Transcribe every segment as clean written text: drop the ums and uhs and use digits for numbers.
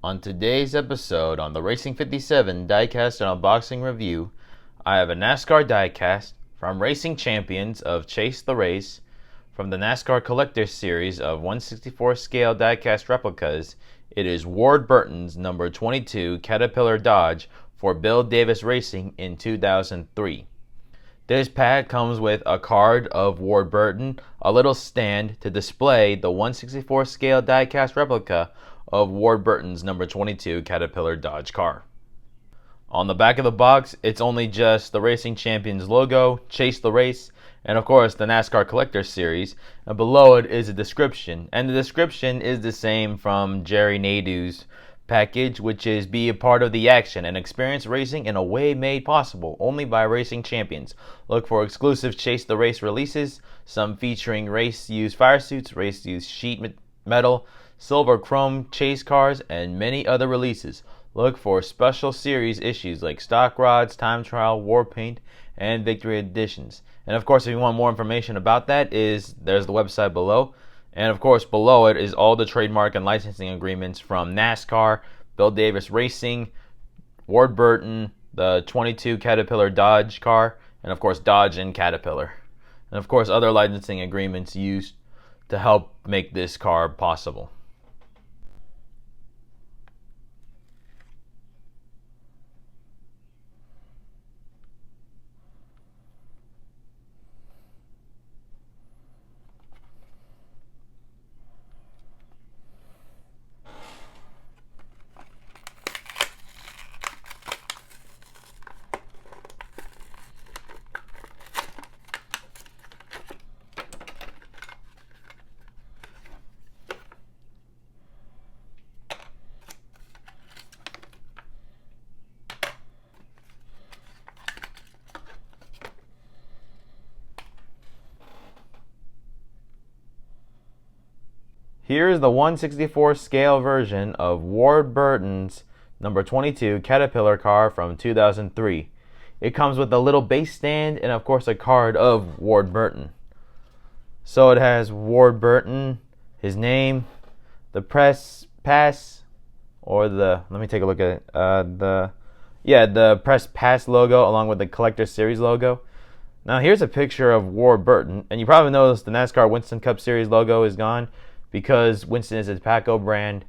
On today's episode on the Racing 57 Diecast and Unboxing Review, I have a NASCAR diecast from Racing Champions of Chase the Race. From the NASCAR Collector Series of 1/64 scale diecast replicas, it is Ward Burton's number 22 Caterpillar Dodge for Bill Davis Racing in 2003. This pack comes with a card of Ward Burton, a little stand to display the 1/64 scale diecast replica of Ward Burton's number 22 Caterpillar Dodge car. On the back of the box, it's only just the Racing Champions logo, Chase the Race, and of course the NASCAR Collector Series, and below it is a description. And the description is the same from Jerry Nadeau's package, which is be a part of the action and experience racing in a way made possible only by Racing Champions. Look for exclusive Chase the Race releases, some featuring race-used fire suits, race-used sheet metal, silver chrome chase cars, and many other releases. Look for special series issues like stock rods, time trial, war paint, and victory editions. And of course, if you want more information about that, there's the website below. And of course, below it is all the trademark and licensing agreements from NASCAR, Bill Davis Racing, Ward Burton, the 22 Caterpillar Dodge car, and of course Dodge and Caterpillar. And of course, other licensing agreements used to help make this car possible. Here's the 1/64 scale version of Ward Burton's number 22 Caterpillar car from 2003. It comes with a little base stand and of course a card of Ward Burton. So it has Ward Burton, his name, the press pass, or let me take a look at it. The press pass logo along with the Collector Series logo. Now here's a picture of Ward Burton, and you probably noticed the NASCAR Winston Cup Series logo is gone, because Winston is a tobacco brand.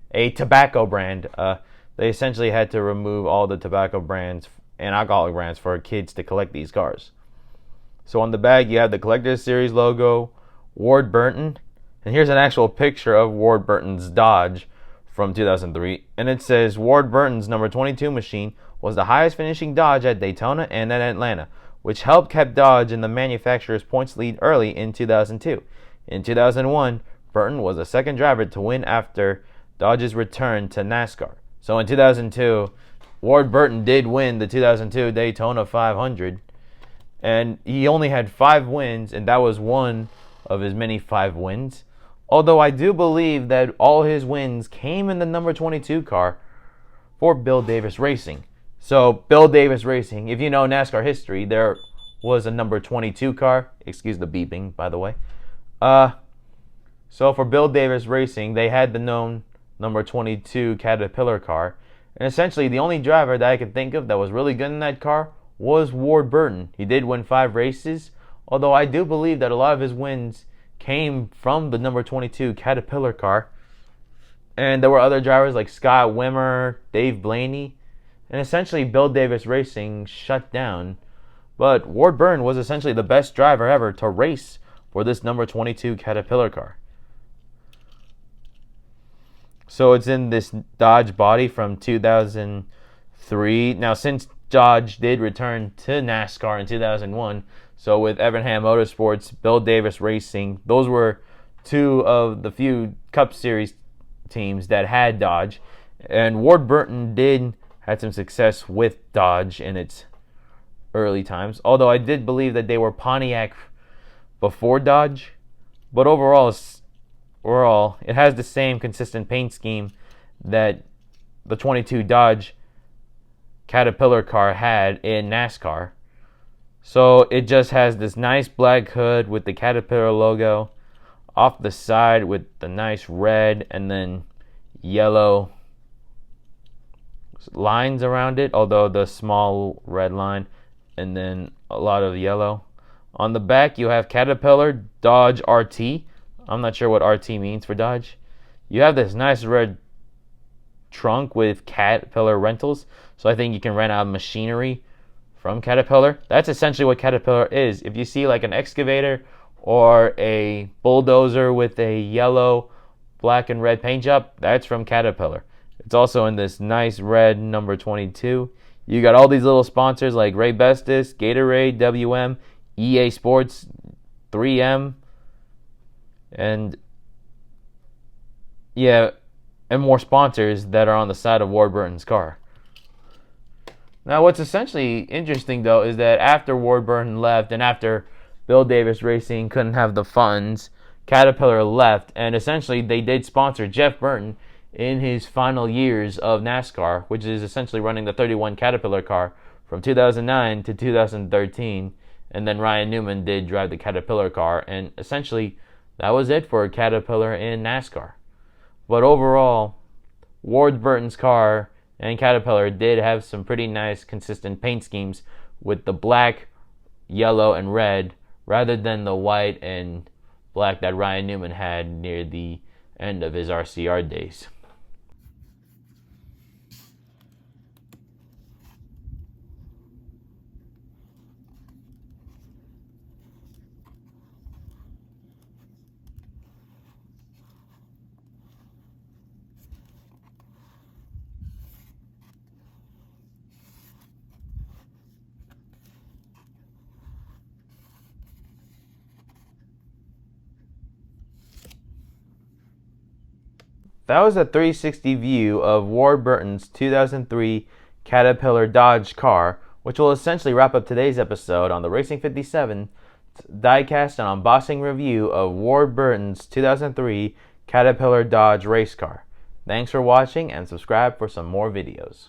They essentially had to remove all the tobacco brands and alcoholic brands for kids to collect these cars. So on the back, you have the Collector Series logo, Ward Burton, and here's an actual picture of Ward Burton's Dodge from 2003, and it says Ward Burton's number 22 machine was the highest finishing Dodge at Daytona and at Atlanta, which helped keep Dodge in the manufacturer's points lead early in 2002. In 2001, Burton was the second driver to win after Dodge's return to NASCAR. So in 2002, Ward Burton did win the 2002 Daytona 500, and he only had 5 wins, and that was one of his many 5 wins. Although I do believe that all his wins came in the number 22 car for Bill Davis Racing. So Bill Davis Racing, if you know NASCAR history, there was a number 22 car. Excuse the beeping, by the way. So for Bill Davis Racing, they had the known number 22 Caterpillar car. And essentially, the only driver that I could think of that was really good in that car was Ward Burton. He did win 5 races, although I do believe that a lot of his wins came from the number 22 Caterpillar car. And there were other drivers like Scott Wimmer, Dave Blaney, and essentially Bill Davis Racing shut down. But Ward Burton was essentially the best driver ever to race for this number 22 Caterpillar car. So it's in this Dodge body from 2003. Now, since Dodge did return to NASCAR in 2001, so with Evernham Motorsports, Bill Davis Racing, those were 2 of the few Cup Series teams that had Dodge. And Ward Burton did have some success with Dodge in its early times, although I did believe that they were Pontiac before Dodge. But overall, it has the same consistent paint scheme that the 22 Dodge Caterpillar car had in NASCAR. So it just has this nice black hood with the Caterpillar logo off the side with the nice red and then yellow lines around it, although the small red line, and then a lot of yellow. On the back, you have Caterpillar Dodge RT. I'm not sure what RT means for Dodge. You have this nice red trunk with Caterpillar rentals, so I think you can rent out machinery from Caterpillar. That's essentially what Caterpillar is. If you see like an excavator or a bulldozer with a yellow, black, and red paint job, that's from Caterpillar. It's also in this nice red number 22. You got all these little sponsors like Ray Bestis, Gatorade, WM, EA Sports, 3M, and more sponsors that are on the side of Ward Burton's car. Now, what's essentially interesting, though, is that after Ward Burton left and after Bill Davis Racing couldn't have the funds, Caterpillar left, and essentially they did sponsor Jeff Burton in his final years of NASCAR, which is essentially running the 31 Caterpillar car from 2009 to 2013, and then Ryan Newman did drive the Caterpillar car, and essentially that was it for Caterpillar in NASCAR. But overall, Ward Burton's car and Caterpillar did have some pretty nice consistent paint schemes with the black, yellow, and red rather than the white and black that Ryan Newman had near the end of his RCR days. That was a 360 view of Ward Burton's 2003 Caterpillar Dodge car, which will essentially wrap up today's episode on the Racing 57 diecast and unboxing review of Ward Burton's 2003 Caterpillar Dodge race car. Thanks for watching and subscribe for some more videos.